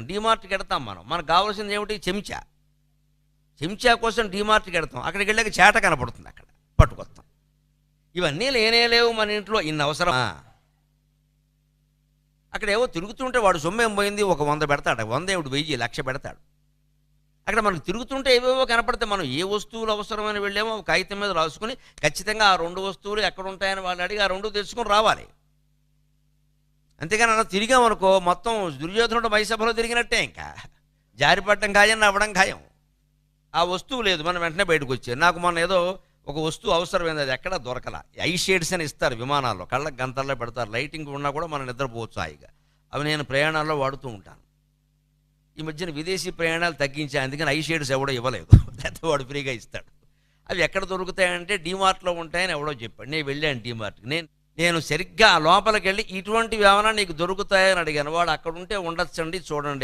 డీమార్ట్కి వెడతాం మనకు కావాల్సింది ఏమిటి? చెంచా. చెంచా కోసం డీమార్ట్కి వెడతాం, అక్కడికి వెళ్ళాక చేట కనపడుతుంది, అక్కడ పట్టుకొస్తాం. ఇవన్నీ లేనే లేవు మన ఇంట్లో, ఇన్ని అవసరమా? అక్కడ ఏవో తిరుగుతుంటే వాడు సొమ్మేం పోయింది, ఒక 100 పెడతాడు, 100 ఏమిటి 1000 1,00,000 పెడతాడు. అక్కడ మనకు తిరుగుతుంటే ఏవేవో కనపడితే మనం ఏ వస్తువులు అవసరమని వెళ్ళామో కాగితం మీద రాసుకుని ఖచ్చితంగా ఆ 2 వస్తువులు ఎక్కడ ఉంటాయని వాళ్ళు అడిగి ఆ 2 తెచ్చుకొని రావాలి. అంతేగాని అలా తిరిగామనుకో మొత్తం దుర్యోధనుడు మైసభలో తిరిగినట్టే, ఇంకా జారిపడటం ఖాయం, నవ్వడం ఖాయం. ఆ వస్తువు లేదు, మనం వెంటనే బయటకు వచ్చారు. నాకు మొన్న ఏదో ఒక వస్తువు అవసరమైంది, అది ఎక్కడ దొరకలా. ఐ షేడ్స్ అని ఇస్తారు విమానాల్లో, కళ్ళకి గంతల్లో పెడతారు, లైటింగ్ ఉన్నా కూడా మనం నిద్రపోవచ్చు హాయిగా. అవి నేను ప్రయాణాల్లో వాడుతూ ఉంటాను. ఈ మధ్యన విదేశీ ప్రయాణాలు తగ్గించా, అందుకని ఐ షేడ్స్ ఎవడో ఇవ్వలేదు, లేకపోతే వాడు ఫ్రీగా ఇస్తాడు. అవి ఎక్కడ దొరుకుతాయంటే డీమార్ట్లో ఉంటాయని ఎవడో చెప్పాడు. నేను వెళ్ళాను డీమార్ట్కి. నేను సరిగ్గా లోపలికి వెళ్ళి ఇటువంటివి ఏమైనా నీకు దొరుకుతాయని అడిగాను. వాడు అక్కడ ఉంటే ఉండొచ్చండి చూడండి